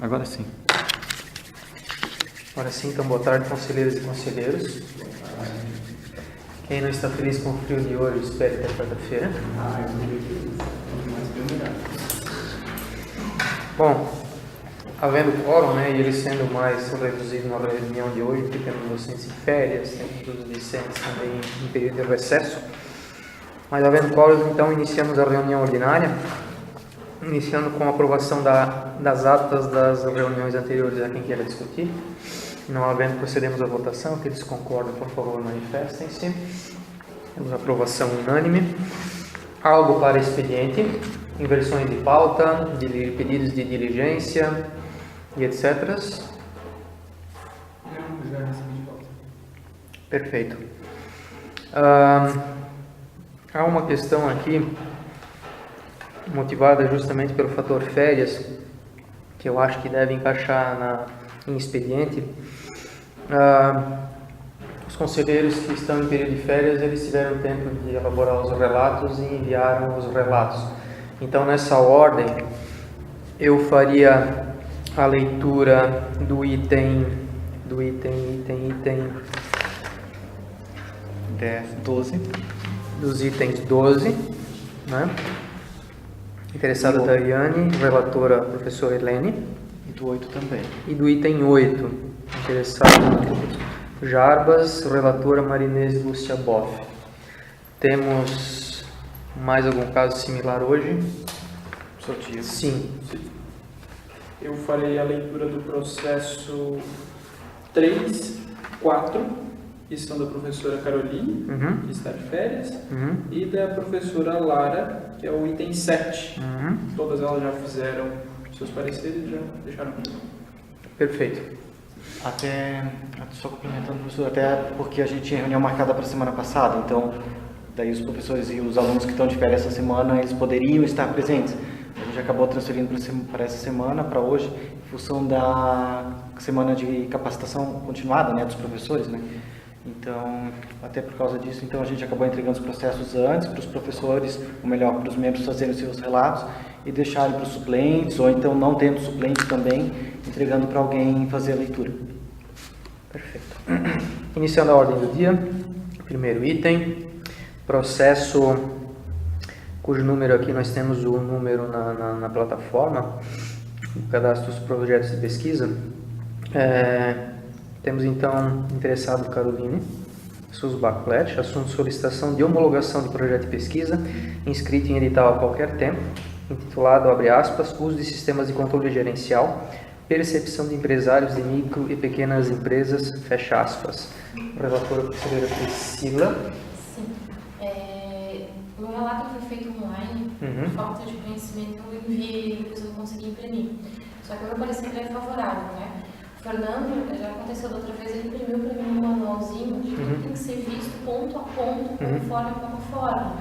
Agora sim. Agora sim, então boa tarde, conselheiros e conselheiros. Quem não está feliz com o frio de hoje, espere até quarta-feira. Bom, havendo quórum, e ele sendo mais reduzido na reunião de hoje, porque temos docentes em férias, temos os discentes também em período de recesso. Mas havendo quórum, então iniciamos a reunião ordinária, iniciando com a aprovação das atas das reuniões anteriores a quem queira discutir. Não havendo, procedemos à votação. Aqueles que concordam, por favor, manifestem-se. Temos aprovação unânime. Algo para expediente, inversões de pauta, pedidos de diligência e etc. Não, já recebi de volta. Perfeito. Há uma questão aqui, motivada justamente pelo fator férias, que eu acho que deve encaixar em expediente. Os conselheiros que estão em período de férias, eles tiveram tempo de elaborar os relatos e enviaram os relatos. Então, nessa ordem, eu faria a leitura do item 10, 12. Dos itens 12, né? Interessada Daiane, relatora a professora Helene. E do 8 também. E do item 8, interessado Jarbas, relatora Marinese Lúcia Boff. Temos mais algum caso similar hoje? Sortido. Sim. Eu farei a leitura do processo 3, 4, que são da professora Caroline, que está de férias, e da professora Lara, que é o item 7. Todas elas já fizeram seus pareceres e já deixaram. Perfeito. Até, só complementando, professor, até porque a gente tinha reunião marcada para a semana passada, então, daí os professores e os alunos que estão de férias essa semana, eles poderiam estar presentes. A gente acabou transferindo para essa semana, para hoje, em função da semana de capacitação continuada, dos professores, Então, até por causa disso, então a gente acabou entregando os processos antes para os professores, ou melhor, para os membros fazerem os seus relatos e deixarem para os suplentes, ou então não tendo suplente também, entregando para alguém fazer a leitura. Perfeito. Iniciando a ordem do dia, primeiro item, processo cujo número aqui nós temos o número na plataforma, o cadastro dos projetos de pesquisa. Temos então interessado Caroline Susbaclet, assunto solicitação de homologação de projeto de pesquisa, inscrito em edital a qualquer tempo, intitulado, abre aspas, uso de sistemas de controle gerencial, percepção de empresários de micro e pequenas empresas, fecha aspas. Relatora conselheira Priscila. Sim. O meu relato foi feito online, por falta de conhecimento, eu enviei e depois eu não consegui imprimir. Só que o meu parecer é favorável, O Fernando, já aconteceu da outra vez, ele imprimiu para mim um manualzinho de tudo tem que ser visto ponto a ponto, conforme a plataforma,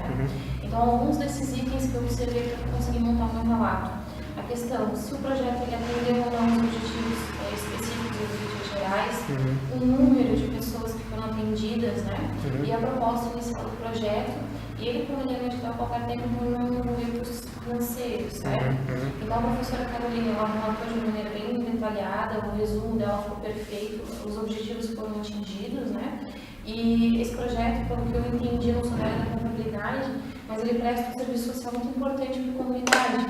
Então, alguns desses itens que eu observei para eu conseguir montar o meu relato. A questão, se o projeto ele atendeu ou não os objetivos específicos e objetivos gerais, o número de pessoas que foram atendidas, E a proposta inicial do projeto, e ele, como ele é edital a qualquer tempo, não envolveu recursos financeiros, certo? Então, a professora Carolina, ela relatou de maneira bem detalhada, o resumo dela ficou perfeito, os objetivos foram atingidos, E esse projeto, pelo que eu entendi, não sou da área da contabilidade, mas ele presta um serviço social muito importante para a comunidade,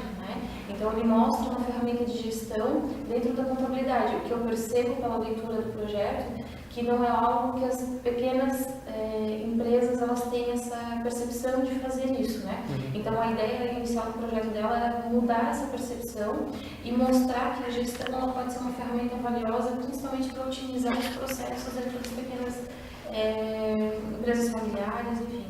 Então, ele mostra uma ferramenta de gestão dentro da contabilidade. O que eu percebo pela leitura do projeto, que não é algo que as pequenas empresas elas têm essa percepção de fazer isso, Então, a ideia inicial do projeto dela era mudar essa percepção e mostrar que a gestão ela pode ser uma ferramenta valiosa, principalmente para otimizar os processos dentro das pequenas empresas familiares, enfim,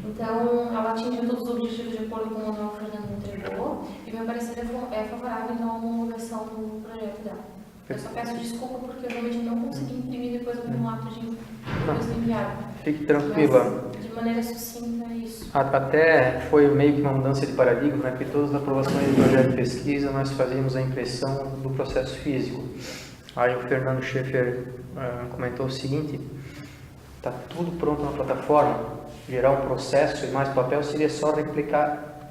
Então, ela atingiu todos os objetivos de acordo com o manual que o Fernando entregou e meu parecer é favorável, então, à homologação do projeto dela. Eu só peço desculpa porque eu realmente não consegui imprimir depois do relato depois do enviado. Fique tranquila. Mas, de maneira sucinta, é isso. Até foi meio que uma mudança de paradigma, porque todas as aprovações de projeto de pesquisa nós fazíamos a impressão do processo físico. Aí o Fernando Schaeffer comentou o seguinte: está tudo pronto na plataforma, gerar um processo e mais papel seria só replicar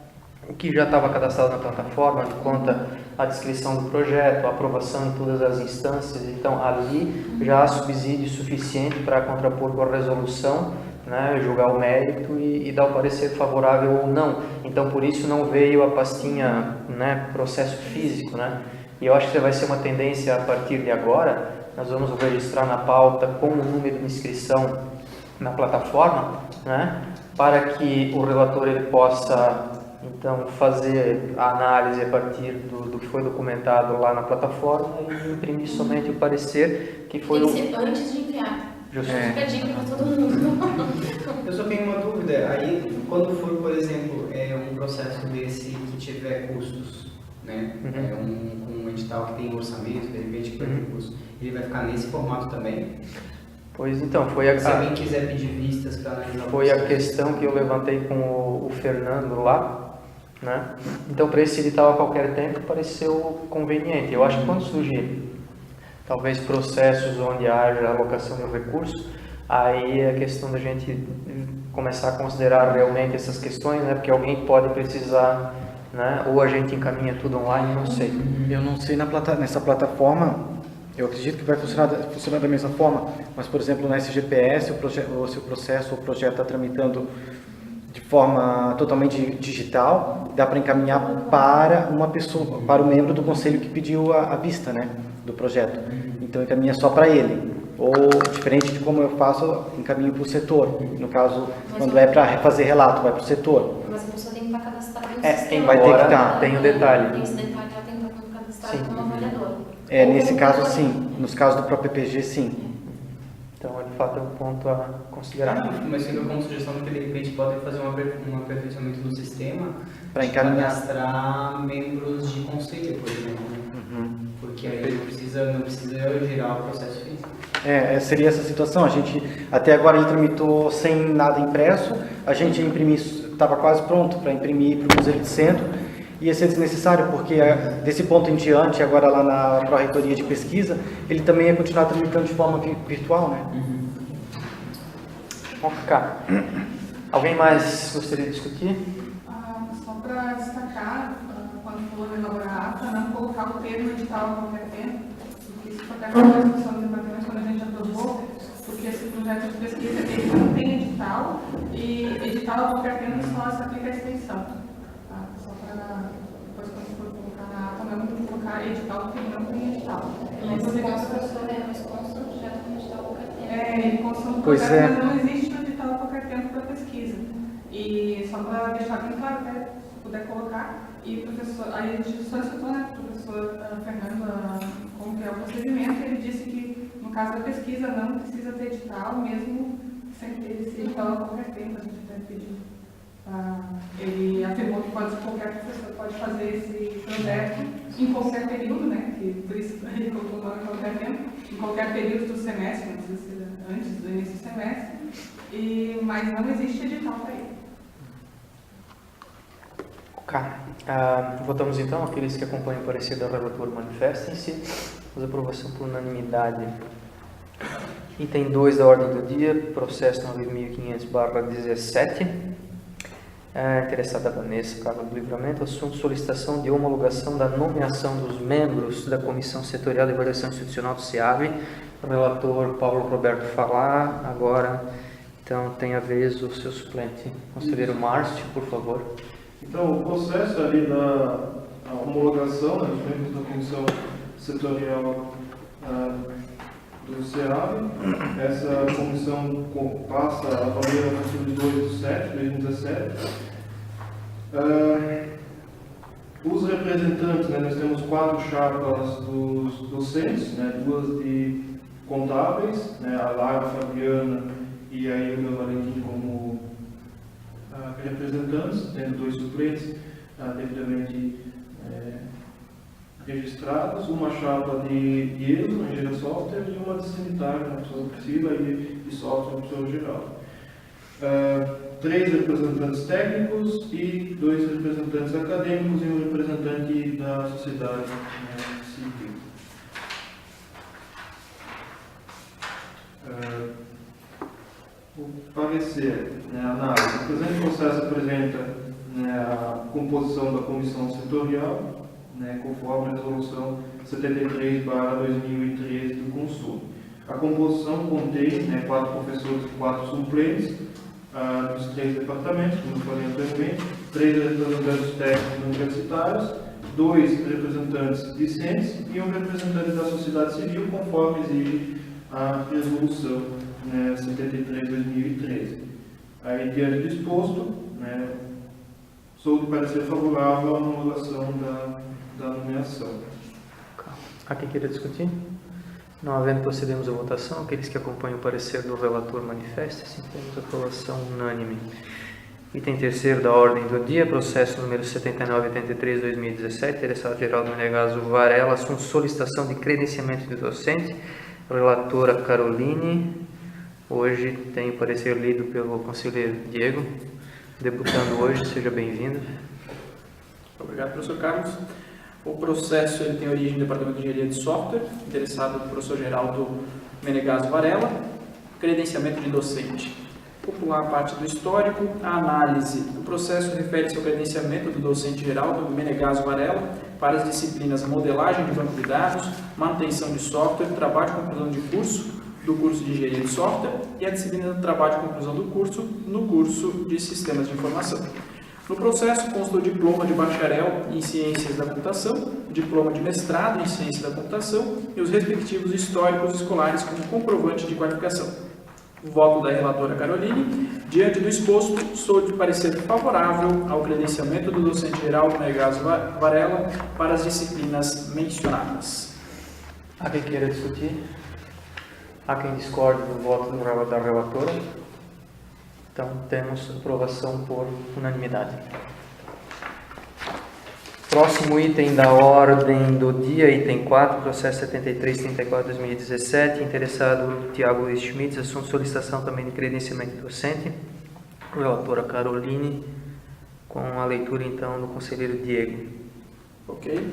o que já estava cadastrado na plataforma, de conta a descrição do projeto, a aprovação em todas as instâncias. Então, ali já há subsídio suficiente para contrapor com a resolução, né, julgar o mérito e dar o parecer favorável ou não. Então, por isso não veio a pastinha, né, processo físico, né? E eu acho que vai ser uma tendência a partir de agora. Nós vamos registrar na pauta com o número de inscrição na plataforma, né, para que o relator ele possa então fazer a análise a partir do que foi documentado lá na plataforma e imprimir somente o parecer que foi tem que ser antes de enviar. Fica a dica para todo mundo. Eu só tenho uma dúvida. Aí, quando for, por exemplo, um processo desse que tiver custos, né? Um edital que tem orçamento, de repente que vai ter custo, ele vai ficar nesse formato também? Pois então, se alguém quiser pedir vistas para analisar foi a questão que eu levantei com o Fernando lá, né? Então, para esse edital a qualquer tempo pareceu conveniente. Eu acho que quando surgir talvez processos onde haja alocação de recurso, aí é a questão da gente começar a considerar realmente essas questões, né? Porque alguém pode precisar, né? Ou a gente encaminha tudo online, não sei. Eu não sei nessa plataforma. Eu acredito que vai funcionar da mesma forma, mas, por exemplo, na SGPS, se o processo ou o projeto está tramitando de forma totalmente digital, dá para encaminhar para uma pessoa, para o membro do conselho que pediu a vista, né, do projeto. Então, encaminha só para ele. Ou, diferente de como eu faço, encaminho para o setor. No caso, quando é para fazer relato, vai para o setor. Mas a pessoa tem que estar cadastrada no Quem sistema. vai ter que estar. Tem o detalhe. Tem esse detalhe, ela tem que estar cadastrada como avaliadora. Nesse caso, sim. Nos casos do próprio PPG, sim. Então, de fato, é um ponto a considerar. Mas fica como sugestão que, de repente, podem fazer um aperfeiçoamento do sistema para encaminhar, cadastrar membros de conselho, por exemplo. Porque aí não precisa girar o processo físico. Seria essa situação. A gente, até agora, ele tramitou sem nada impresso. A gente estava quase pronto para imprimir para o Conselho de Centro. Ia ser desnecessário, porque desse ponto em diante, agora lá na Pró-Reitoria de Pesquisa, ele também ia continuar tramitando de forma virtual, né? Ok. Alguém mais gostaria de discutir? Só para destacar, quando for elaborar a ata, não colocar o termo edital a qualquer tempo, porque isso foi até uma discussão do departamento quando a gente aprovou, porque esse projeto de pesquisa ele não tem edital, e edital a qualquer tempo só se aplica à extensão. Só para depois, quando for colocar na ata, não colocar edital, porque não tem edital. Mas consta no projeto com edital a qualquer tempo. Ele consta no projeto, mas não existe um edital a qualquer tempo para pesquisa. E só para deixar bem claro, até se puder colocar, e professor, aí a gente solicitou, né, o professor Fernando, como que é o procedimento, ele disse que no caso da pesquisa não precisa ter edital, mesmo sem ter esse edital a qualquer tempo, a gente até pediu. Ele afirmou que qualquer professor pode fazer esse projeto em qualquer período, né? Que por isso ele colocou em qualquer tempo, em qualquer período do semestre, não precisa ser antes do início do semestre, mas não existe edital para ele. Ok. Votamos então. Aqueles que acompanham o parecer da relatora manifestem-se. Faz aprovação por unanimidade. Item 2 da ordem do dia, processo 9.500/17. Interessada Vanessa Carla do Livramento, assunto solicitação de homologação da nomeação dos membros da Comissão Setorial de Avaliação Institucional do SEAV. O relator Paulo Roberto falar agora, então tem a vez o seu suplente, conselheiro Márcio, por favor. Então, o processo ali da homologação dos membros da Comissão Setorial do SEAV, essa comissão passa a valer a partir de 2/7/2017. Os representantes, né, nós temos 4 chapas dos docentes, né, 2 de contábeis, né, a Lara, a Fabiana e a Ilma Valentim como representantes, tendo 2 suplentes devidamente registrados, uma chapa de IESO, engenharia de software, e uma de sanitário, na pessoa Priscila, e software, na pessoa geral. 3 representantes técnicos e 2 representantes acadêmicos e um representante da sociedade civil. O parecer, a análise. O presente processo apresenta a composição da comissão setorial, né, conforme a resolução 73/2013 do Consul. A composição contém, né, 4 professores e 4 suplentes dos 3 departamentos, como eu falei anteriormente, 3 representantes técnicos universitários, 2 representantes discentes e 1 representante da sociedade civil, conforme exige a resolução, né, 73/2013. Aí, diante do exposto, né, sou de parecer favorável à homologação da nomeação. Há quem queira discutir? Não havendo, procedemos à votação. Aqueles que acompanham o parecer do relator manifestem-se. Temos aprovação unânime. Item terceiro da ordem do dia, processo número 7983/2017, interessado Geraldo Menegaso Varela, assunto solicitação de credenciamento de docente, relatora Caroline. Hoje tem o parecer lido pelo conselheiro Diego, debutando hoje, seja bem-vindo. Obrigado, professor Carlos. O processo ele tem origem no Departamento de Engenharia de Software, interessado do professor Geraldo Menegaso Varela, credenciamento de docente. Vou pular a parte do histórico. A análise do processo refere-se ao credenciamento do docente Geraldo Menegaso Varela para as disciplinas modelagem de banco de dados, manutenção de software, trabalho de conclusão de curso do curso de Engenharia de Software e a disciplina de trabalho de conclusão do curso no curso de Sistemas de Informação. No processo consta o diploma de bacharel em Ciências da Computação, diploma de mestrado em Ciências da Computação e os respectivos históricos escolares como comprovante de qualificação. O voto da relatora Caroline. Diante do exposto, sou de parecer favorável ao credenciamento do docente Geraldo Menegaso Varela para as disciplinas mencionadas. Há quem queira discutir? Há quem discorde do voto da relatora? Então, temos aprovação por unanimidade. Próximo item da ordem do dia, item 4, processo 7334/2017, interessado Tiago Luiz Schmitz, assunto solicitação também de credenciamento docente, relatora Caroline, com a leitura então do conselheiro Diego. Ok.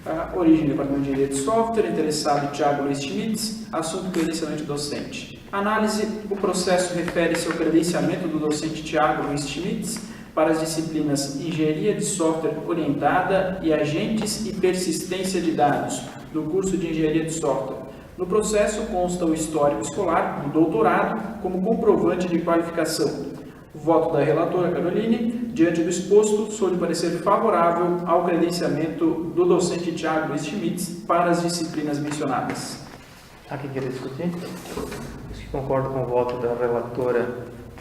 A origem do Departamento de Engenharia de Software, interessado Tiago Luiz Schmitz, assunto credenciamento docente. Análise: o processo refere-se ao credenciamento do docente Tiago Luiz Schmitz para as disciplinas Engenharia de Software Orientada e Agentes e Persistência de Dados, do curso de Engenharia de Software. No processo consta o histórico escolar do doutorado como comprovante de qualificação. O voto da relatora Caroline. Diante do exposto, sou de parecer favorável ao credenciamento do docente Tiago Luiz Schmitz para as disciplinas mencionadas. Há quem queira discutir? Os que concordam com o voto da relatora,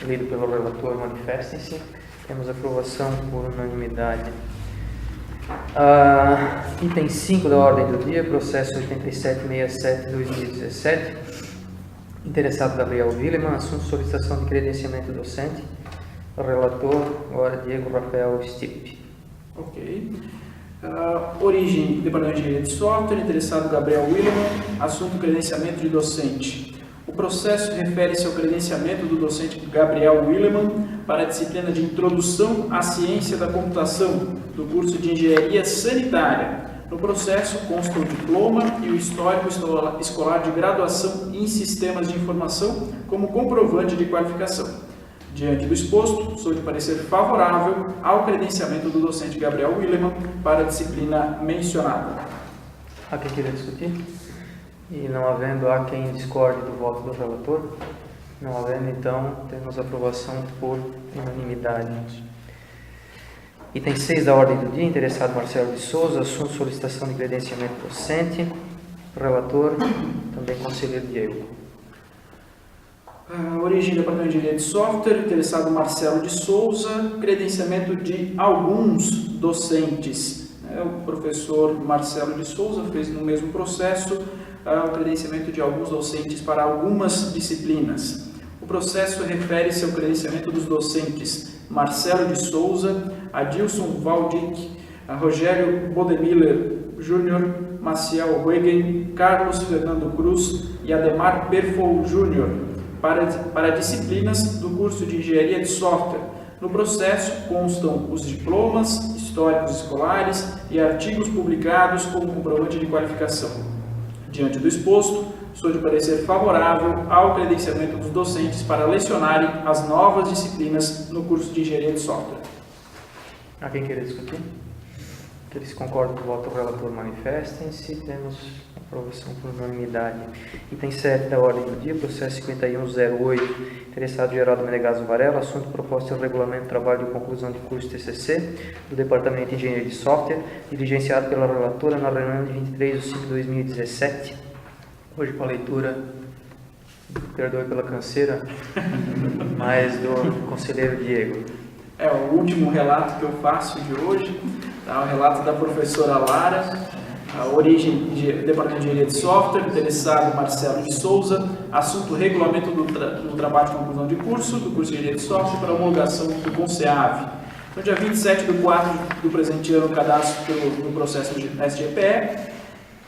lido pelo relator, manifestem-se. Temos aprovação por unanimidade. Item 5 da ordem do dia, processo 8767/2017, interessado Gabriel Willeman, assunto solicitação de credenciamento docente, relator, agora Diego Rafael Stipe. Ok. Origem do Departamento de Engenharia de Software, interessado Gabriel Willeman, assunto credenciamento de docente. O processo refere-se ao credenciamento do docente Gabriel Willeman para a disciplina de Introdução à Ciência da Computação, do curso de Engenharia Sanitária. No processo consta o diploma e o histórico escolar de graduação em Sistemas de Informação como comprovante de qualificação. Diante do exposto, sou de parecer favorável ao credenciamento do docente Gabriel Willeman para a disciplina mencionada. Há quem queira discutir? E não havendo, há quem discorde do voto do relator? Não havendo, então, temos aprovação por unanimidade. Item 6 da ordem do dia, interessado Marcelo de Souza, assunto solicitação de credenciamento docente, relator, também conselheiro Diego. Origem do Departamento de Engenharia de Software, interessado Marcelo de Souza, credenciamento de alguns docentes. O professor Marcelo de Souza fez no mesmo processo o credenciamento de alguns docentes para algumas disciplinas. O processo refere-se ao credenciamento dos docentes Marcelo de Souza, Adilson Valdic, Rogério Bodemiller Júnior, Maciel Huygen, Carlos Fernando Cruz e Ademar Perfol Júnior, para disciplinas do curso de Engenharia de Software. No processo constam os diplomas, históricos escolares e artigos publicados como comprovante de qualificação. Diante do exposto, sou de parecer favorável ao credenciamento dos docentes para lecionarem as novas disciplinas no curso de Engenharia de Software. Há quem queira discutir? Aqueles que concordam com o voto do relator manifestem-se. Temos aprovação por unanimidade. Item 7 da ordem do dia, processo 5108, interessado Geraldo Menegaso Varela, assunto proposta de regulamento de trabalho de conclusão de curso TCC do Departamento de Engenharia de Software, diligenciado pela relatora na reunião de 23 de 5 de 2017. Hoje com a leitura, perdoe pela canseira, mas do conselheiro Diego. É o último relato que eu faço de hoje, tá? O relato da professora Lara, a origem do Departamento de Engenharia de Software, interessado Marcelo de Souza, assunto regulamento do trabalho de conclusão de curso, do curso de Engenharia de Software para homologação do CONSEAV. No dia 27 de 4 do presente ano, o cadastro no processo de SGPE.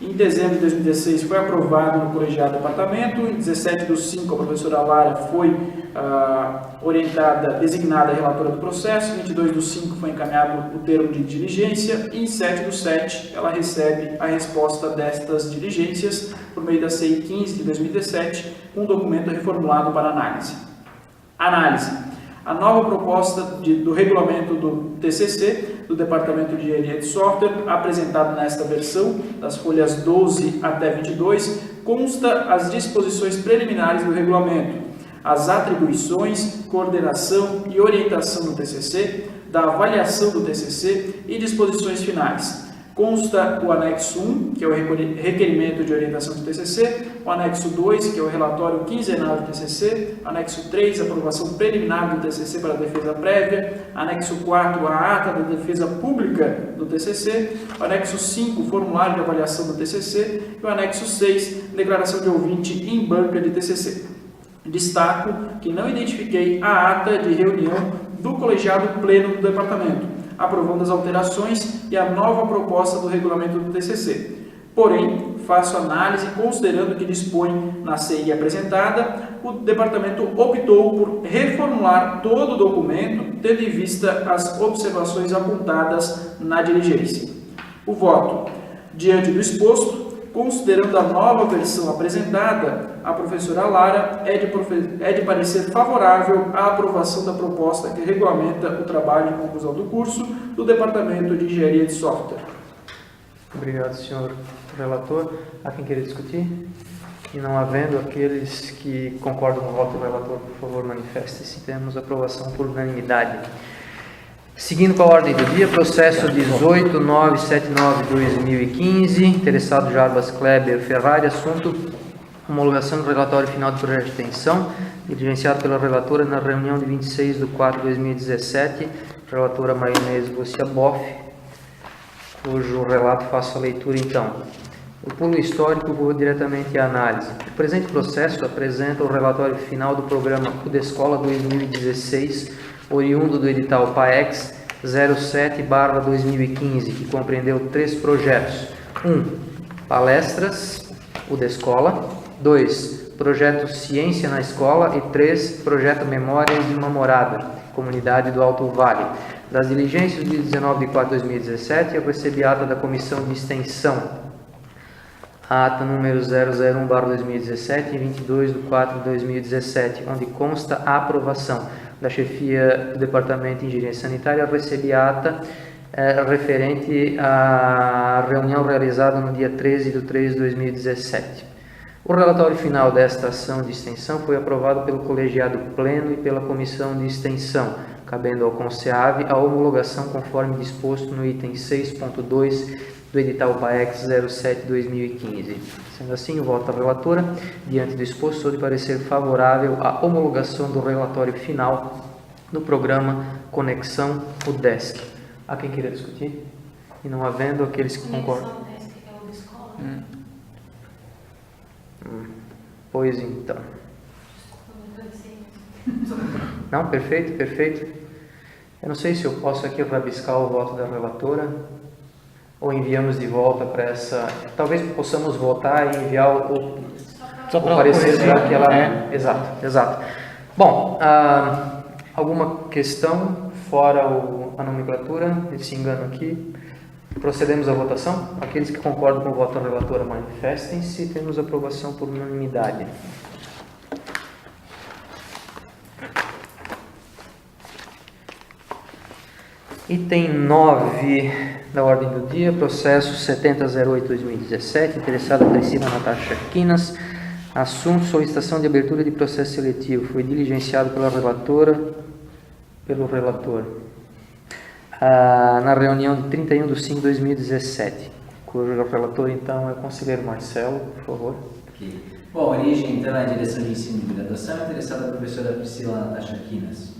Em dezembro de 2016 foi aprovado no colegiado do departamento. Em 17 de 5 a professora Lara foi designada relatora do processo. Em 22 de 5 foi encaminhado o termo de diligência. E em 7 de 7 ela recebe a resposta destas diligências por meio da CI 15 de 2017, com um documento reformulado para análise. Análise. A nova proposta do regulamento do TCC, do Departamento de Engenharia de Software, apresentado nesta versão, das folhas 12 até 22, consta as disposições preliminares do regulamento, as atribuições, coordenação e orientação do TCC, da avaliação do TCC e disposições finais. Consta o anexo 1, que é o requerimento de orientação do TCC, o anexo 2, que é o relatório quinzenal do TCC, anexo 3, aprovação preliminar do TCC para defesa prévia, anexo 4, a ata da defesa pública do TCC, o anexo 5, formulário de avaliação do TCC e o anexo 6, declaração de ouvinte em banca de TCC. Destaco que não identifiquei a ata de reunião do colegiado pleno do departamento, aprovando as alterações e a nova proposta do regulamento do TCC. Porém, faço análise considerando que dispõe na CI apresentada, o departamento optou por reformular todo o documento, tendo em vista as observações apontadas na diligência. O voto. Diante do exposto, considerando a nova versão apresentada, a professora Lara é de parecer favorável à aprovação da proposta que regulamenta o trabalho de conclusão do curso do Departamento de Engenharia de Software. Obrigado, senhor relator. Há quem queira discutir? E não havendo, aqueles que concordam com o voto do relator, por favor, manifestem-se. Temos aprovação por unanimidade. Seguindo com a ordem do dia, processo 18979-2015, interessado Jarbas Kleber Ferrari, assunto homologação do relatório final do projeto de extensão, diligenciado pela relatora na reunião de 26 de 4 de 2017, relatora Maionese Lucia Boff, cujo relato faço a leitura então. O pulo histórico vou diretamente à análise. O presente processo apresenta o relatório final do programa Udescola 2016, oriundo do edital PAEX 07/2015, que compreendeu 3 projetos. 1. Palestras, Udescola. 2. Projeto Ciência na Escola. E 3. Projeto Memórias de uma Morada, Comunidade do Alto Vale. Das diligências de 19 de 4 de 2017, eu recebi a ata da Comissão de Extensão, a ata número 001/2017 e 22 de 4 de 2017, onde consta a aprovação da chefia do Departamento de Engenharia Sanitária. Recebi a ata referente à reunião realizada no dia 13 de 3 de 2017. O relatório final desta ação de extensão foi aprovado pelo colegiado pleno e pela comissão de extensão, cabendo ao CONSEAV a homologação conforme disposto no item 6.2 do edital PAEX 07/2015. Sendo assim, o voto da relatora, diante do exposto, sou de parecer favorável à homologação do relatório final do programa Conexão UDESC. Há quem queira discutir? E não havendo, aqueles que concordam. Pois então. Não, perfeito, perfeito. Eu não sei se eu posso aqui rabiscar o voto da relatora, ou enviamos de volta para essa... Talvez possamos votar e enviar o parecer para que ela... Exato. Bom, alguma questão fora a nomenclatura? Esse engano aqui. Procedemos à votação. Aqueles que concordam com o voto da relatora manifestem-se. Temos aprovação por unanimidade. Item 9 da ordem do dia, processo 7008-2017, interessada Priscila Natasha Quinas, assunto solicitação de abertura de processo seletivo, foi diligenciado pelo relator, na reunião de 31/5/2017, cujo relator então é o conselheiro Marcelo, por favor. Okay. Bom, a origem então é a direção de ensino de graduação, interessada a professora Priscila Natasha Quinas.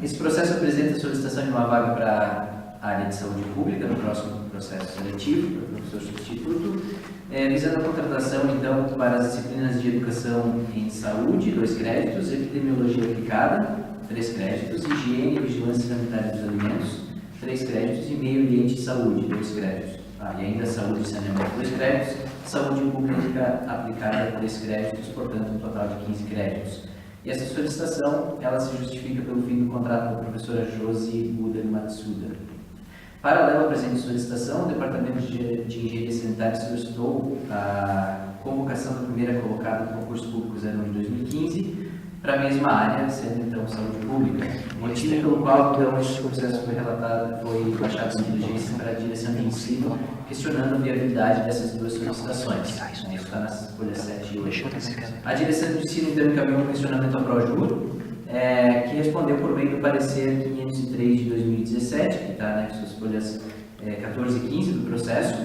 Esse processo apresenta a solicitação de uma vaga para a área de saúde pública no próximo processo seletivo, para o professor substituto, visando a contratação então para as disciplinas de educação em saúde, 2 créditos, epidemiologia aplicada, 3 créditos, higiene e vigilância sanitária dos alimentos, 3 créditos e meio ambiente e saúde, 2 créditos. E ainda saúde e saneamento, 2 créditos, saúde pública aplicada, 3 créditos, portanto um total de 15 créditos. E essa solicitação, ela se justifica pelo fim do contrato da professora Josi Buda Matsuda. Paralelo à presente solicitação, o Departamento de Engenharia Sanitária solicitou a convocação da primeira colocada do concurso público 01 de 2015 para a mesma área, sendo então saúde pública. Motivo pelo qual então, este processo foi baixado em diligência para a direção de ensino, questionando a viabilidade dessas 2 solicitações. Isso está nas folhas 7 e 8. A direção de ensino então encaminhou um questionamento ao ProJur, que respondeu por meio do parecer 503 de 2017, que está nas suas folhas 14 e 15 do processo,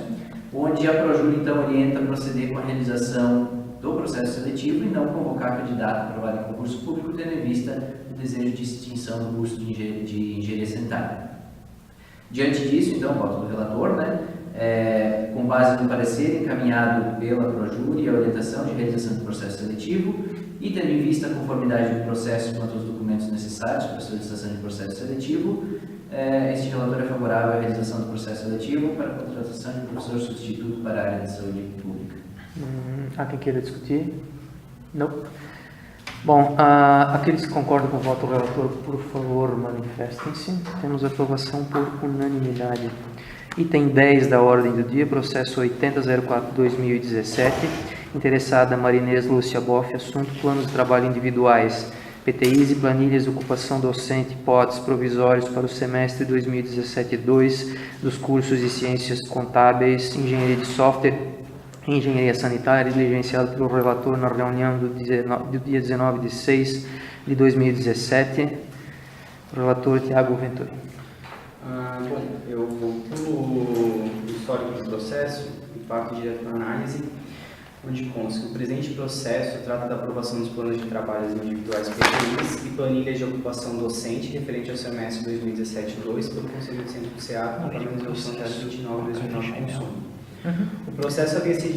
onde a ProJur então orienta a proceder com a realização do processo seletivo e não convocar candidato aprovado em concurso público, tendo em vista o desejo de extinção do curso de engenharia sanitária. Diante disso, então, o voto do relator, com base no parecer encaminhado pela ProJur e a orientação de realização do processo seletivo, e tendo em vista a conformidade do processo quanto aos documentos necessários para a solicitação de processo seletivo, este relator é favorável à realização do processo seletivo para a contratação de professor substituto para a área de saúde pública. Há quem queira discutir? Não? Bom, aqueles que concordam com o voto do relator, por favor, manifestem-se. Temos aprovação por unanimidade. Item 10 da ordem do dia, processo 8004-2017, interessada Marinês Lúcia Boff, assunto planos de trabalho individuais, PTIs e planilhas de ocupação docente, PODs provisórios para o semestre 2017-2 dos cursos de Ciências Contábeis, Engenharia de Software e Engenharia Sanitária, diligenciado pelo relator na reunião do dia 19/6 de 2017. O relator Tiago Venturi. Bom, eu vou pelo histórico do processo e parto direto para a análise, onde consta que o presente processo trata da aprovação dos planos de trabalhos individuais PTIs e planilhas de ocupação docente referente ao semestre 2017-2 pelo Conselho de Centro do SEAP, na resolução 29/2009 de consumo. O processo havia sido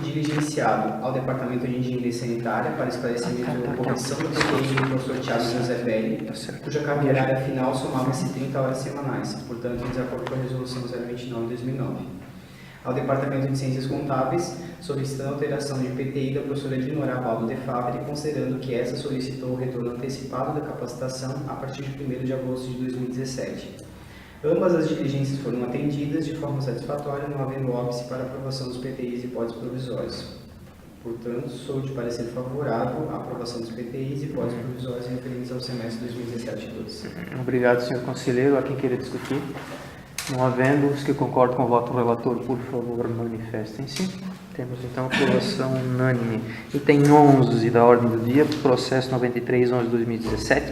diligenciado ao Departamento de Engenharia Sanitária para esclarecimento e correção do PTI do professor Thiago José Belli, cuja carga horária final somava-se 30 horas semanais, portanto, em desacordo com a resolução 029 de 2009. Ao Departamento de Ciências Contábeis, solicitando a alteração de PTI da professora Dinora Baldo de Fabri, considerando que essa solicitou o retorno antecipado da capacitação a partir de 1º de agosto de 2017. Ambas as diligências foram atendidas de forma satisfatória, não havendo óbice para aprovação dos PTIs e PODs provisórios. Portanto, sou de parecer favorável à aprovação dos PTIs e PODs provisórios referentes ao semestre 2017-2. Obrigado, senhor conselheiro. Há quem queira discutir? Não havendo, os que concordam com o voto do relator, por favor, manifestem-se. Temos então aprovação unânime. Item 11 da ordem do dia, processo 93/11/2017.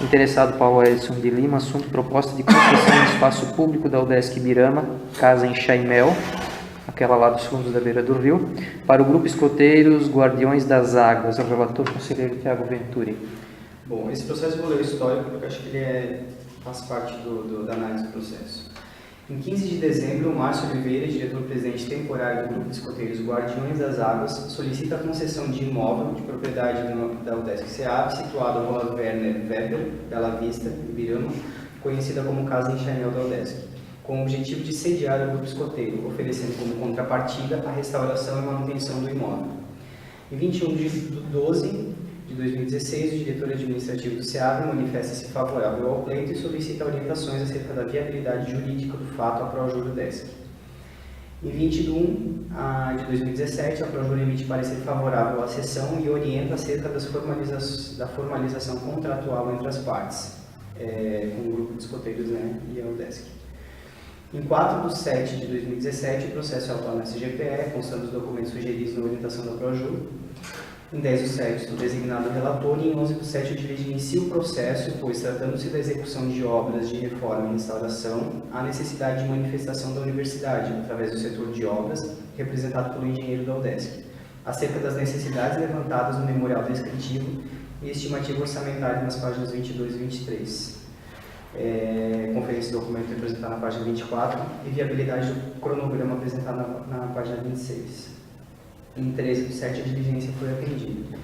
Interessado Paulo Edson de Lima, assunto proposta de concessão de espaço público da UDESC Birama, casa em Chaimel, aquela lá dos fundos da beira do rio, para o grupo Escoteiros Guardiões das Águas. O relator conselheiro Tiago Venturi. Bom, esse processo eu vou ler o histórico porque acho que ele faz parte da análise do processo. Em 15 de dezembro, o Márcio Oliveira, diretor-presidente temporário do Grupo de Escoteiros Guardiões das Águas, solicita a concessão de imóvel de propriedade da UDESC SEAP, situado na Rua Werner Weber, Bela Vista, Ibirama, conhecida como Casa em Chaimel da UDESC, com o objetivo de sediar o Grupo Escoteiro, oferecendo como contrapartida a restauração e manutenção do imóvel. Em 21 de 12 de 2016, o diretor administrativo do SEAB manifesta-se favorável ao pleito e solicita orientações acerca da viabilidade jurídica do fato à ProJur UDESC. Em 20 de 1 de 2017, a ProJur emite parecer favorável à sessão e orienta acerca da formalização contratual entre as partes. com o grupo de escoteiros, né, e a UDESC. Em 4/7/2017, o processo é autuado na SGPE, constando os documentos sugeridos na orientação da PROJU. Em 10/7, sou designado relator e em 11/7 eu diligencio o processo, pois tratando-se da execução de obras de reforma e restauração, há necessidade de manifestação da universidade, através do setor de obras, representado pelo engenheiro da UDESC, acerca das necessidades levantadas no memorial descritivo e estimativa orçamentária nas páginas 22 e 23. Conferência do documento apresentado na página 24 e viabilidade do cronograma apresentado na página 26. Em 13/7, a diligência foi atendida.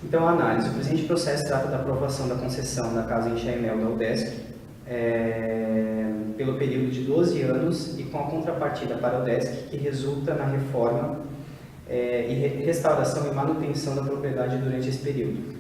Então, a análise. O presente processo trata da aprovação da concessão da Casa Enxaimel da UDESC pelo período de 12 anos e com a contrapartida para a UDESC, que resulta na reforma e restauração e manutenção da propriedade durante esse período.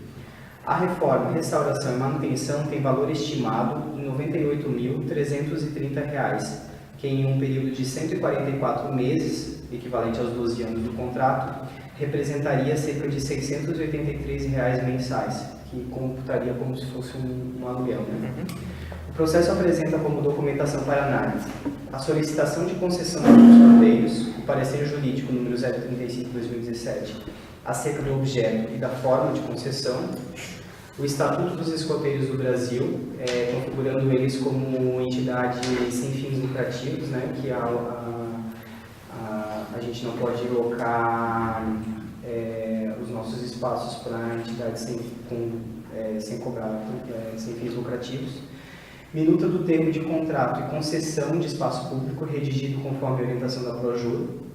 A reforma, restauração e manutenção tem valor estimado em R$ 98.330, que em um período de 144 meses, equivalente aos 12 anos do contrato, representaria cerca de R$ 683 mensais, que computaria como se fosse um aluguel. Né? O processo apresenta como documentação para análise a solicitação de concessão dos escoteiros, o parecer jurídico número 035/2017, acerca do objeto e da forma de concessão, o Estatuto dos Escoteiros do Brasil, configurando eles como entidade sem fins lucrativos, né, que a gente não pode alocar os nossos espaços para entidades sem cobrar, sem fins lucrativos. Minuta do termo de contrato e concessão de espaço público redigido conforme a orientação da PROJU.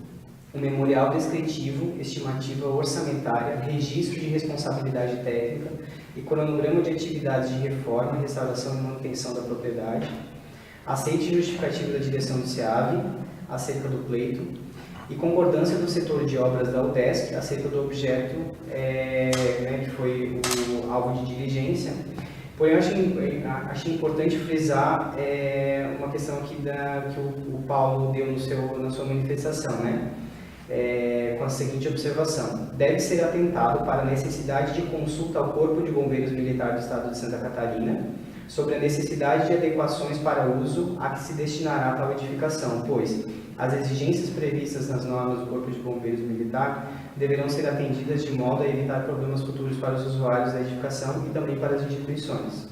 Um memorial descritivo, estimativa orçamentária, registro de responsabilidade técnica e cronograma de atividades de reforma, restauração e manutenção da propriedade, aceite justificativa da direção do SEAV acerca do pleito e concordância do setor de obras da UDESC acerca do objeto que foi o alvo de diligência. Porém, eu achei importante frisar uma questão aqui que o Paulo deu na sua manifestação, né? Com a seguinte observação: deve ser atentado para a necessidade de consulta ao Corpo de Bombeiros Militar do Estado de Santa Catarina sobre a necessidade de adequações para uso a que se destinará tal edificação, pois as exigências previstas nas normas do Corpo de Bombeiros Militar deverão ser atendidas de modo a evitar problemas futuros para os usuários da edificação e também para as instituições.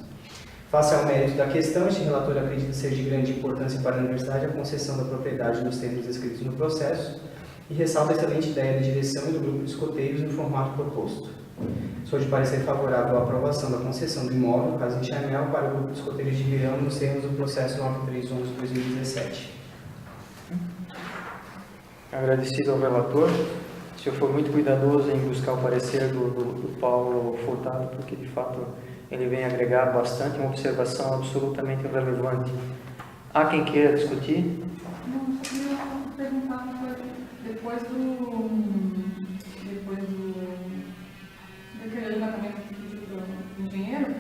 Face ao mérito da questão, este relator acredita ser de grande importância para a Universidade a concessão da propriedade nos termos descritos no processo e ressalta a excelente ideia da direção e do grupo de escoteiros no formato proposto. Sou de parecer favorável à aprovação da concessão do imóvel, Casa Enxaimel, para o grupo de escoteiros de Ribeirão nos termos do processo 9311/2017. Agradecido ao relator. O senhor foi muito cuidadoso em buscar o parecer do Paulo Furtado, porque de fato ele vem agregar bastante, uma observação absolutamente relevante. Há quem queira discutir? Não, só queria perguntar, depois daquele levantamento que pediu para o engenheiro,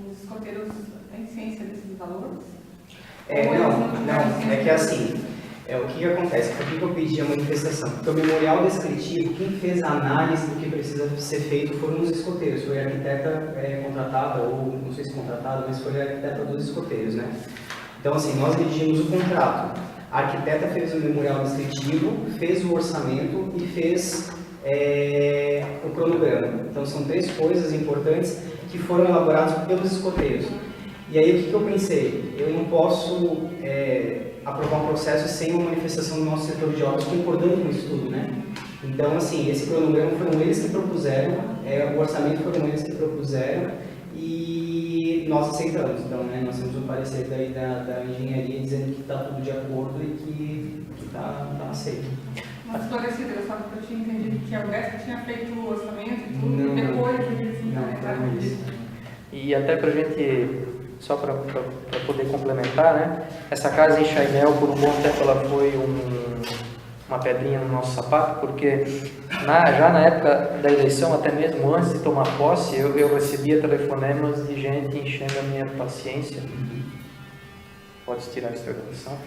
os escoteiros têm ciência desses valores? Não, é que assim, o que acontece? Por que eu pedi a manifestação? Porque o memorial descritivo, quem fez a análise do que precisa ser feito foram os escoteiros, foi a arquiteta contratada, ou não sei se contratada, mas foi a arquiteta dos escoteiros, né? Então assim, nós redigimos o contrato, a arquiteta fez o memorial descritivo, fez o orçamento e fez o cronograma. Então são 3 coisas importantes que foram elaboradas pelos escoteiros. E aí o que eu pensei? Eu não posso aprovar um processo sem uma manifestação do nosso setor de obras concordando com isso tudo, né? Então assim, esse cronograma foram eles que propuseram, o orçamento foram eles que propuseram e nós aceitamos. Então, né, nós temos um parecer daí da engenharia dizendo que está tudo de acordo e que está aceito. Mas esclarecido, eu só que eu tinha entendido que a UDESC tinha feito o orçamento e tudo, e depois eles implementaram isso. E até para a gente, só para poder complementar, né? Essa Casa Enxaimel, por um bom tempo, ela foi uma pedrinha no nosso sapato, porque já na época da eleição, até mesmo antes de tomar posse, eu recebia telefonemas de gente enchendo a minha paciência. Pode tirar essa gravação.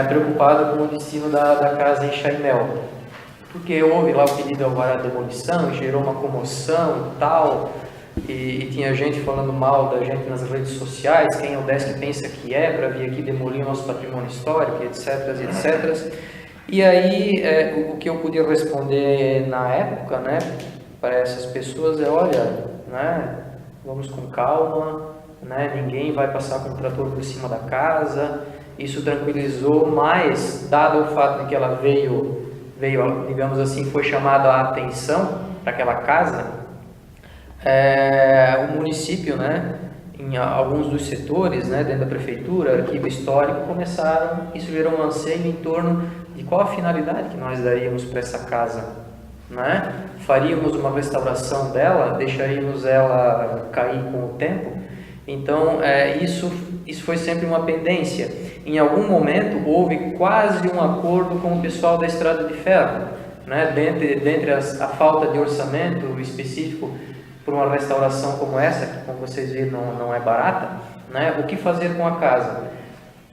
Preocupada com o destino da Casa Enxaimel. Porque houve lá o pedido de alvará de demolição, gerou uma comoção e tal. e tinha gente falando mal da gente nas redes sociais, quem é o Desk pensa que é, para vir aqui demolir o nosso patrimônio histórico, etc, etc. E aí, o que eu podia responder na época, né, para essas pessoas é, olha, né, vamos com calma, né, ninguém vai passar com o trator por cima da casa. Isso tranquilizou, mas dado o fato de que ela veio, digamos assim, foi chamada a atenção para aquela casa, o município, né, em alguns dos setores, né, dentro da prefeitura, arquivo histórico, começaram, isso gerou um anseio em torno de qual a finalidade que nós daríamos para essa casa, né? Faríamos uma restauração dela, deixaríamos ela cair com o tempo. Então, isso foi sempre uma pendência. Em algum momento, houve quase um acordo com o pessoal da Estrada de Ferro, né? Dentre a falta de orçamento específico para uma restauração como essa, que, como vocês viram, não é barata, né? O que fazer com a casa?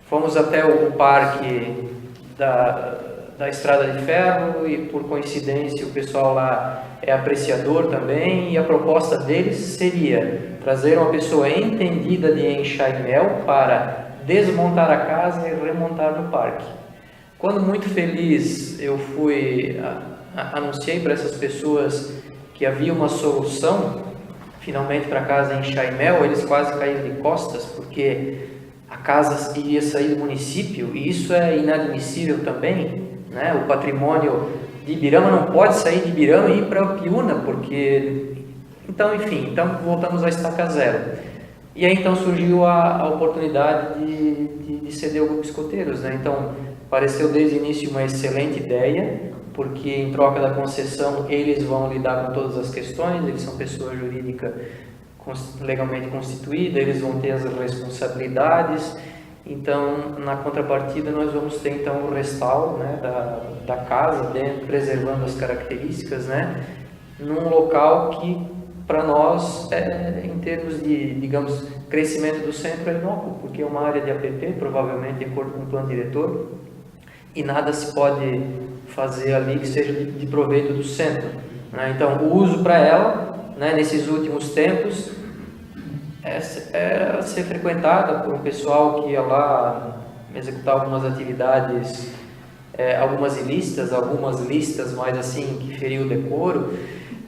Fomos até o parque da Estrada de Ferro e, por coincidência, o pessoal lá é apreciador também, e a proposta deles seria trazer uma pessoa entendida de enxaimel para desmontar a casa e remontar no parque. Quando muito feliz eu anunciei para essas pessoas que havia uma solução finalmente para a casa em enxaimel, eles quase caíram de costas, porque a casa iria sair do município, e isso é inadmissível também, né? O patrimônio de Ibirama não pode sair de Ibirama e ir para Upiúna, porque... Então, enfim, voltamos à estaca zero. E aí então surgiu a oportunidade de ceder ao Grupo Escoteiros, né? Então, pareceu desde o início uma excelente ideia, porque em troca da concessão eles vão lidar com todas as questões, eles são pessoa jurídica legalmente constituída, eles vão ter as responsabilidades. Então, na contrapartida, nós vamos ter então o restauro, né, da casa, preservando as características, né, num local que, para nós, em termos de, digamos, crescimento do centro, é inócuo, porque é uma área de APP, provavelmente de acordo com o plano diretor, e nada se pode fazer ali que seja de proveito do centro, né? Então, o uso para ela, né, nesses últimos tempos, era ser frequentada por um pessoal que ia lá executar algumas atividades, algumas listas, mas assim, que feriu o decoro,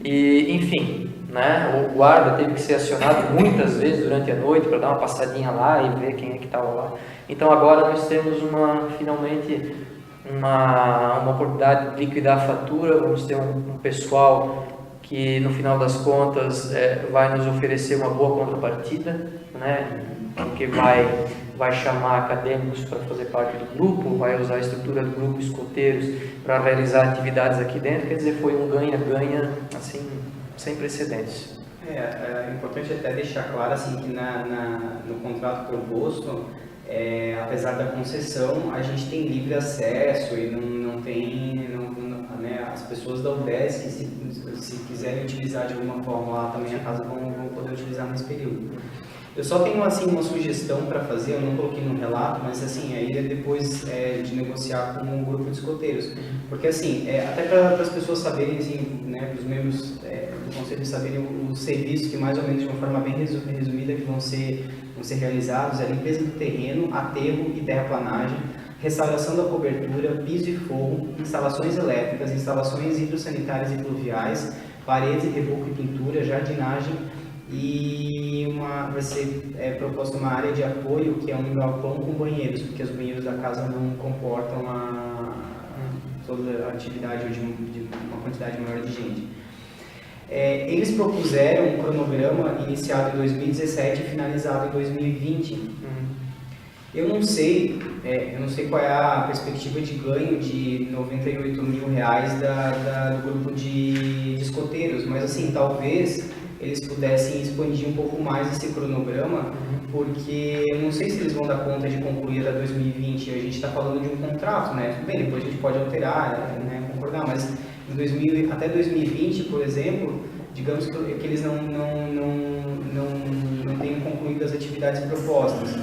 e enfim, né, o guarda teve que ser acionado muitas vezes durante a noite para dar uma passadinha lá e ver quem é que estava lá. Então agora nós temos finalmente uma oportunidade de liquidar a fatura, vamos ter um pessoal que no final das contas vai nos oferecer uma boa contrapartida, né? Porque vai chamar acadêmicos para fazer parte do grupo, vai usar a estrutura do grupo Escoteiros para realizar atividades aqui dentro. Quer dizer, foi um ganha-ganha assim, sem precedentes. É importante até deixar claro assim, que no contrato proposto, apesar da concessão, a gente tem livre acesso e não tem, né, as pessoas da UDESC, se quiserem utilizar de alguma forma lá também a casa, vão poder utilizar nesse período. Eu só tenho assim uma sugestão para fazer, eu não coloquei no relato, mas assim, aí é depois de negociar com o grupo de escoteiros, porque assim, até para as pessoas saberem, assim, né, para os membros do conselho saberem os serviços que mais ou menos de uma forma bem resumida que vão ser realizados, a limpeza do terreno, aterro e terraplanagem, restauração da cobertura, piso e forro, instalações elétricas, instalações hidrossanitárias e pluviais, paredes, reboco e pintura, jardinagem, e vai ser proposta uma área de apoio, que é um galpão com banheiros, porque os banheiros da casa não comportam toda a atividade de uma quantidade maior de gente. Eles propuseram um cronograma iniciado em 2017 e finalizado em 2020. Eu não sei qual é a perspectiva de ganho de R$98 mil do grupo de escoteiros, mas assim, talvez eles pudessem expandir um pouco mais esse cronograma, porque eu não sei se eles vão dar conta de concluir a 2020, a gente está falando de um contrato, né? Tudo bem, depois a gente pode alterar, né, concordar, mas até 2020, por exemplo, digamos que eles não tenham concluído as atividades propostas.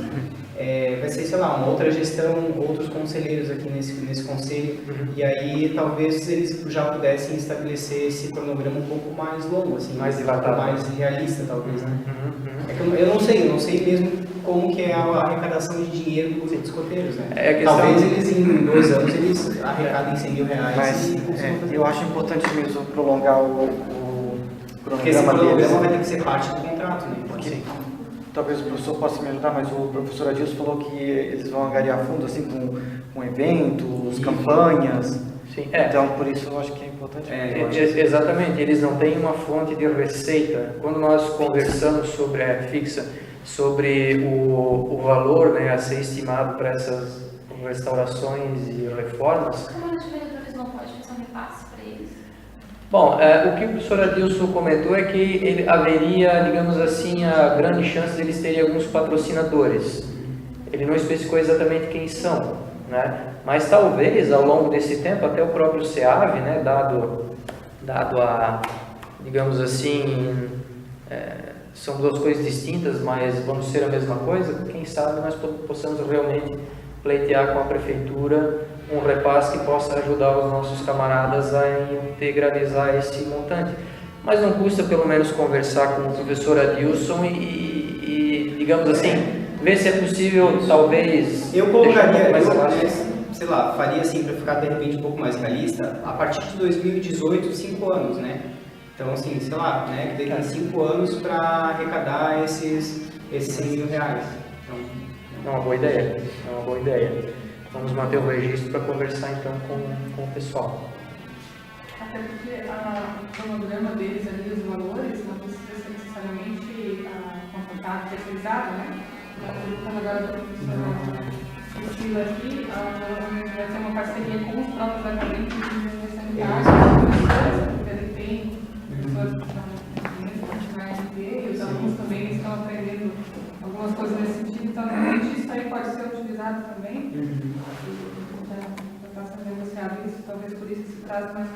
vai ser, sei lá, uma outra gestão, outros conselheiros aqui nesse conselho, e aí talvez eles já pudessem estabelecer esse cronograma um pouco mais longo, assim, Mais um dilatado. pouco mais realista, talvez, né? É que eu não sei mesmo como que é a arrecadação de dinheiro dos escoteiros, né? Talvez eles em 2 anos eles arrecadem 100 mil reais. Mas eu acho importante mesmo prolongar o porque esse cronograma deles. cronograma vai ter que ser parte do contrato, né? Porque talvez o professor possa me ajudar, mas o professor Adilson falou que eles vão angariar fundos assim com eventos, campanhas. Sim. Então, por isso eu acho que é importante. Exatamente, eles não têm uma fonte de receita. Quando nós conversamos sobre a fixa, sobre o valor, né, a ser estimado para essas restaurações e reformas. A Câmara de Vereadores não pode fazer um repasse para eles? Bom, o que o professor Adilson comentou é que haveria, digamos assim, a grande chance de eles terem alguns patrocinadores. Ele não especificou exatamente quem são, né? Mas talvez ao longo desse tempo até o próprio SEAV, né, dado a, digamos assim, são duas coisas distintas, mas vão ser a mesma coisa, quem sabe nós possamos realmente pleitear com a prefeitura um repasse que possa ajudar os nossos camaradas a integralizar esse montante. Mas não custa pelo menos conversar com o professor Adilson e digamos assim, ver se é possível, talvez... Eu colocaria, mais abaixo. sei lá, faria assim, para ficar de repente um pouco mais realista, a partir de 2018, 5 anos, né? Então, assim, sei lá, né, que daqui 5 anos para arrecadar esses 100 mil reais. Então, é uma boa ideia, é uma boa ideia. Vamos manter o registro para conversar então com o pessoal. Até porque o cronograma deles ali, os valores, não precisa ser necessariamente contratado, terceirizado, né? Quando agora a professora Priscila aqui, vai ter uma parceria com os próprios acadêmicos de engenharia sanitária, porque ele tem pessoas que estão na RD, e os alunos também estão aprendendo algumas coisas nesse sentido, então realmente isso aí pode ser utilizado também. Já está sendo negociado isso, talvez por isso esse prazo mais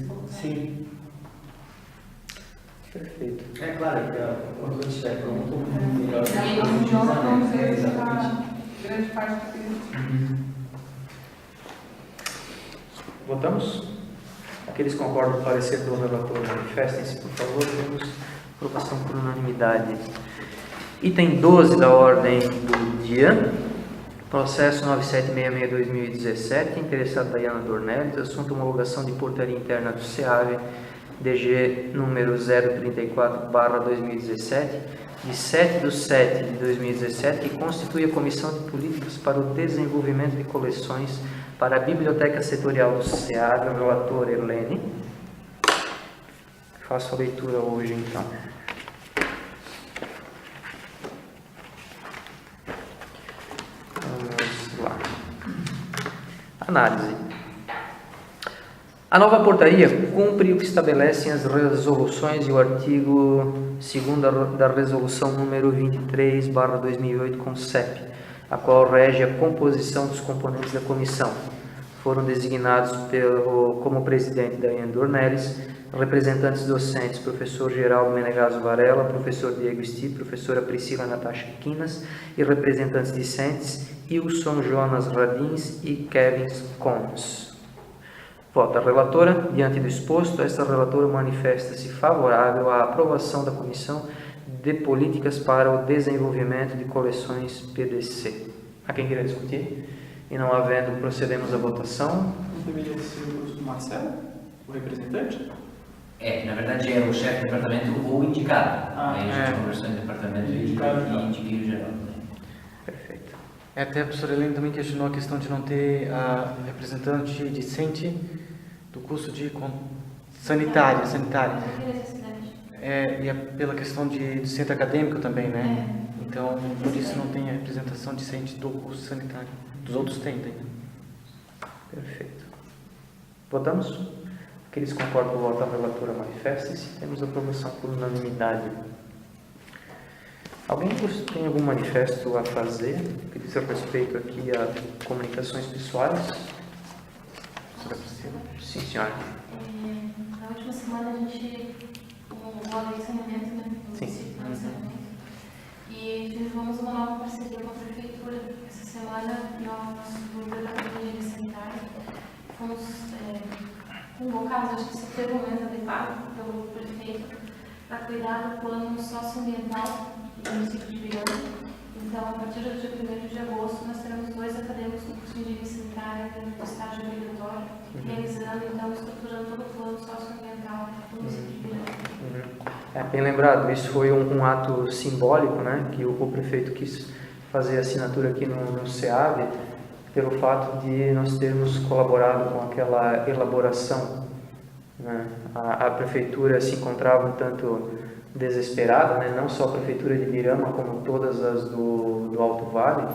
curto. sim. Perfeito. É claro, quando eu estiver pronto, melhor. E aí, nós vamos executar grande parte do que Votamos? Aqueles que concordam com o parecer do relator, manifestem-se, por favor. Temos aprovação por unanimidade. Item 12 da ordem do dia. Processo 9766-2017, interessado Dayana Dornelles, assunto homologação de portaria interna do SEAV, DG número 034/2017, de 7/7/2017, que constitui a Comissão de Políticas para o Desenvolvimento de Coleções para a Biblioteca Setorial do SEAV, o relator Erlene. Faço a leitura hoje, então. Vamos lá. Análise. A nova portaria cumpre o que estabelecem as resoluções e o artigo 2º da resolução número 23/2008 CONCEP, a qual rege a composição dos componentes da comissão. Foram designados como presidente Dayana Dornelles, representantes docentes, professor Geraldo Menegaso Varela, professor Diego Sti, professora Priscila Natasha Quinas, e representantes discentes Wilson Jonas Radins e Kevin Combs. Vota a relatora. Diante do exposto, esta relatora manifesta-se favorável à aprovação da Comissão de Políticas para o Desenvolvimento de Coleções PDC. A quem queira discutir? E não havendo, procedemos à votação. Não deveria ser o professor Marcelo, o representante? Na verdade é o chefe de departamento ou indicado. Aí a gente é. conversou em departamento Indicado, e indiquei o geral. Perfeito. Até a professora Helene também questionou a questão de não ter a representante discente do curso de sanitária. E é pela questão de centro acadêmico também, né? Então, por isso não tem a representação discente do curso sanitário. Dos outros tem. Perfeito. Votamos? Aqueles que concordam com o voto da relatora manifestem-se. Temos aprovação por unanimidade. Alguém tem algum manifesto a fazer que diz respeito aqui a comunicações pessoais? Sim, senhora. Na última semana a gente rolou o ensinamento, né? Sim. E firmamos uma nova parceria com a Prefeitura. Essa semana, nós, do Departamento de Engenharia Sanitária, fomos convocados, acho que esse foi o momento adequado pelo prefeito, para cuidar do plano socioambiental do município de Birama. Então, a partir do dia 1º de agosto, nós teremos 2 acadêmicos no curso de Engenharia Sanitária, no estágio obrigatório, realizando, então, estruturando todo o plano socioambiental do município de Birama. Bem lembrado, isso foi um ato simbólico, né, que o prefeito quis fazer a assinatura aqui no SEAB, pelo fato de nós termos colaborado com aquela elaboração, né. A prefeitura se encontrava um tanto desesperada, né, não só a prefeitura de Birama, como todas as do Alto Vale,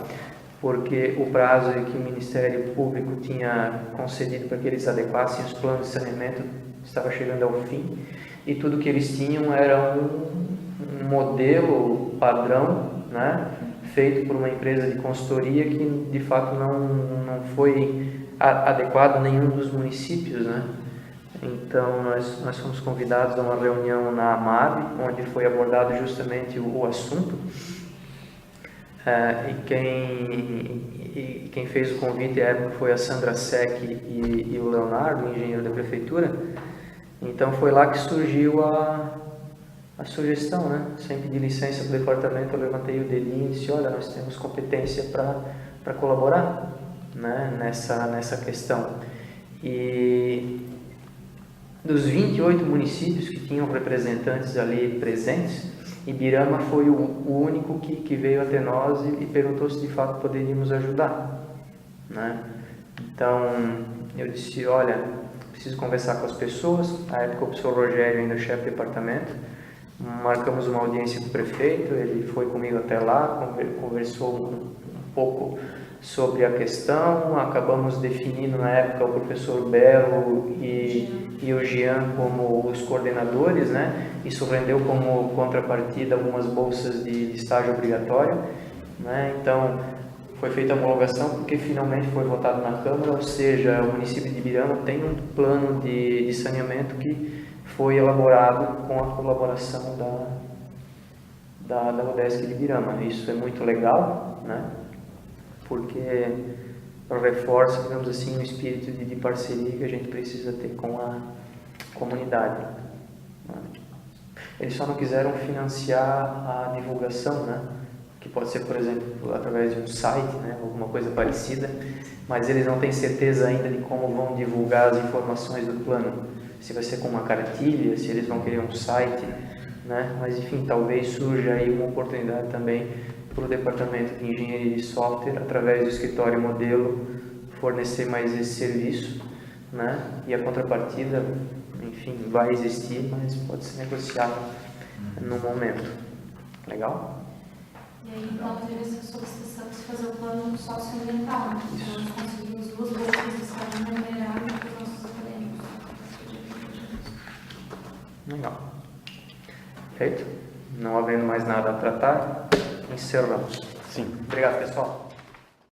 porque o prazo que o Ministério Público tinha concedido para que eles adequassem os planos de saneamento estava chegando ao fim, e tudo que eles tinham era um modelo padrão, né, feito por uma empresa de consultoria que de fato não foi adequado a nenhum dos municípios, né. Então nós fomos convidados a uma reunião na AMAB, onde foi abordado justamente o assunto, e quem fez o convite à época foi a Sandra Sec e o Leonardo, o engenheiro da prefeitura. Então foi lá que surgiu a sugestão, né? Sem pedir licença do departamento, eu levantei o dedinho e disse: olha, nós temos competência para colaborar, né, nessa questão. E dos 28 municípios que tinham representantes ali presentes, Ibirama foi o único que veio até nós e perguntou se de fato poderíamos ajudar, né? Então eu disse: olha, preciso conversar com as pessoas. Na época o professor Rogério, ainda chefe de departamento, marcamos uma audiência com o prefeito, ele foi comigo até lá, conversou um pouco sobre a questão, acabamos definindo na época o professor Belo e o Jean como os coordenadores, né? Isso rendeu como contrapartida algumas bolsas de estágio obrigatório, né? Então foi feita a homologação porque finalmente foi votado na Câmara, ou seja, o município de Ibirama tem um plano de saneamento que foi elaborado com a colaboração da UDESC de Ibirama. Isso é muito legal, né? Porque reforça, digamos assim, o espírito de parceria que a gente precisa ter com a comunidade, né? Eles só não quiseram financiar a divulgação, né? Que pode ser, por exemplo, através de um site, né? Alguma coisa parecida, mas eles não têm certeza ainda de como vão divulgar as informações do plano, se vai ser com uma cartilha, se eles vão querer um site, né? Mas enfim, talvez surja aí uma oportunidade também para o Departamento de Engenharia de Software, através do escritório modelo, fornecer mais esse serviço, né? E a contrapartida, enfim, vai existir, mas pode ser negociado no momento. Legal? E aí, então, teve essa solicitação de fazer o plano socioambiental, né? Então, nós conseguimos 2 bolsas de estágio remunerado para os nossos acadêmicos. Legal. Feito? Não havendo mais nada a tratar, encerramos. Sim. Obrigado, pessoal.